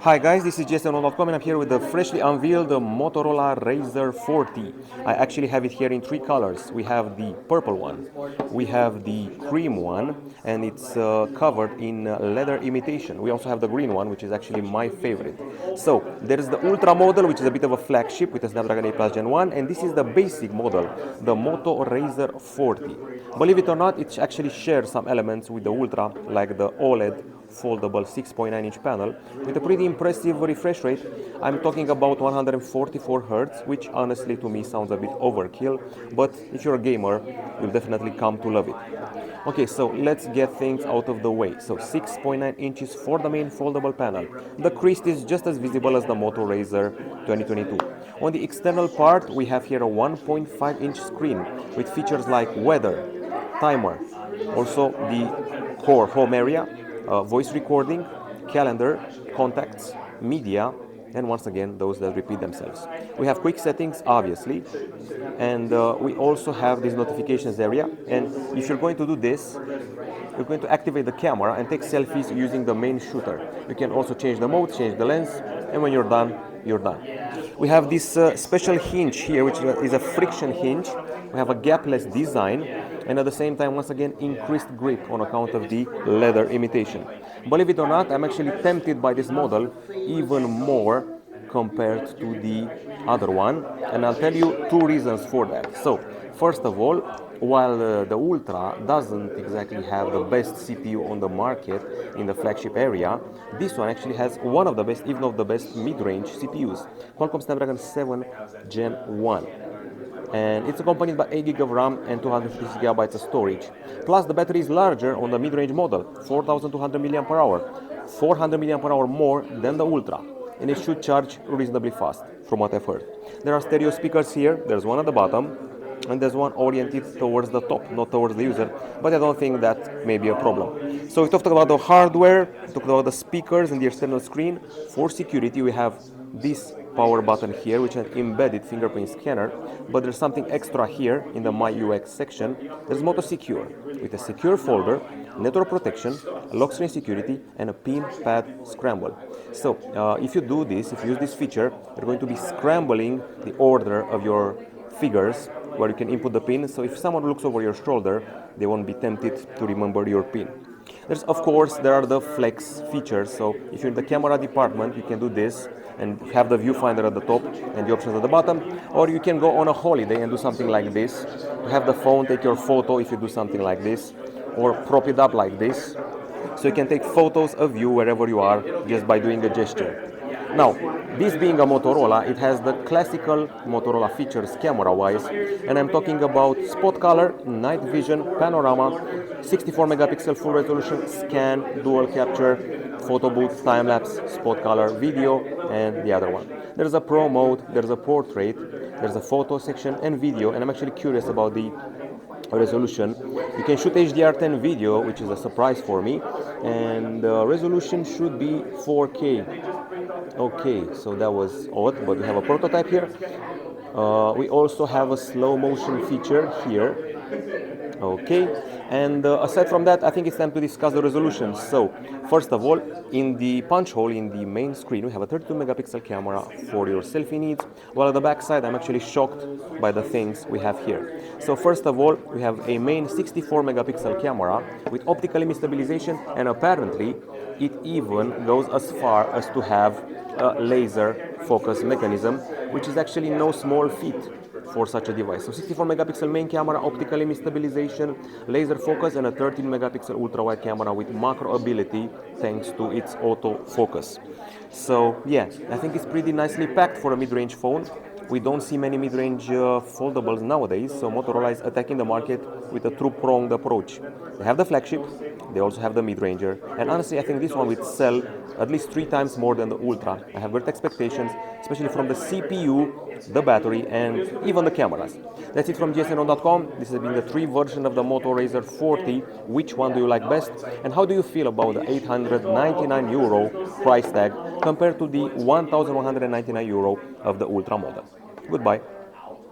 Hi guys, this is JSON.com and I'm here with the freshly unveiled Motorola RAZR 40. I actually have it here in three colors. We have the purple one, we have the cream one, and it's covered in leather imitation. We also have the green one, which is actually my favorite. So there is the Ultra model, which is a bit of a flagship with a Snapdragon 8 Plus Gen 1, and this is the basic model, the Moto RAZR 40. Believe it or not, it actually shares some elements with the Ultra, like the OLED foldable 6.9-inch panel with a pretty impressive refresh rate. I'm talking about 144 Hz, which honestly to me sounds a bit overkill, but if you're a gamer, you'll definitely come to love it. Okay, so let's get things out of the way. So 6.9 inches for the main foldable panel. The crease is just as visible as the Moto RAZR 2022. On the external part, we have here a 1.5-inch screen with features like weather, timer, also the core home area, voice recording, calendar, contacts, media, and once again those that repeat themselves. We have quick settings, obviously, and we also have this notifications area. And if you're going to do this, you're going to activate the camera and take selfies using the main shooter. You can also change the mode, change the lens, and when you're done, you're done. We have this special hinge here, which is a friction hinge. We have a gapless design, and at the same time, once again, increased grip on account of the leather imitation. Believe it or not, I'm actually tempted by this model even more compared to the other one, and I'll tell you two reasons for that. So, first of all, while the Ultra doesn't exactly have the best CPU on the market in the flagship area, this one actually has one of the best, if not the best, mid-range CPUs, Qualcomm Snapdragon 7 Gen 1. And it's accompanied by 8 GB of RAM and 256 GB of storage. Plus the battery is larger on the mid-range model, 4200 mAh, 400 mAh more than the Ultra, and it should charge reasonably fast, from what I've heard. There are stereo speakers here, there's one at the bottom, and there's one oriented towards the top, not towards the user, but I don't think that may be a problem. So we talked about the hardware, we talked about the speakers and the external screen. For security, we have this power button here, which is an embedded fingerprint scanner, but there's something extra here in the My UX section. There's Moto Secure with a secure folder, network protection, lock screen security, and a pin pad scramble. So if you do this, if you use this feature, you're going to be scrambling the order of your figures where you can input the pin, so if someone looks over your shoulder, they won't be tempted to remember your pin. There are the flex features, so if you're in the camera department, you can do this and have the viewfinder at the top and the options at the bottom, or you can go on a holiday and do something like this. Have the phone take your photo if you do something like this, or prop it up like this, so you can take photos of you wherever you are just by doing a gesture. Now, this being a Motorola, it has the classical Motorola features camera-wise, and I'm talking about spot color, night vision, panorama, 64 megapixel full resolution, scan, dual capture, photo booth, time-lapse, spot color, video, and the other one. There's a pro mode, there's a portrait, there's a photo section and video, and I'm actually curious about the resolution. You can shoot HDR10 video, which is a surprise for me, and the resolution should be 4K. Okay, so that was odd, but we have a prototype here. We also have a slow motion feature here. Okay, and aside from that, I think it's time to discuss the resolution. So, first of all, in the punch hole in the main screen, we have a 32 megapixel camera for your selfie needs, while at the back side, I'm actually shocked by the things we have here. So, first of all, we have a main 64 megapixel camera with optical image stabilization, and apparently, it even goes as far as to have a laser focus mechanism, which is actually no small feat for such a device. So 64 megapixel main camera, optical image stabilization, laser focus, and a 13 megapixel ultra wide camera with macro ability thanks to its auto focus. So yeah, I think it's pretty nicely packed for a mid-range phone. We don't see many mid-range foldables nowadays, so Motorola is attacking the market with a two-pronged approach. They have the flagship, they also have the mid-ranger, and honestly I think this one will sell at least 3 times more than the Ultra. I have great expectations, especially from the CPU, the battery, and even the cameras. That's it from JSN.com. This has been the 3 version of the Moto RAZR 40. Which one do you like best? And how do you feel about the €899 price tag compared to the €1,199 of the Ultra model? Goodbye.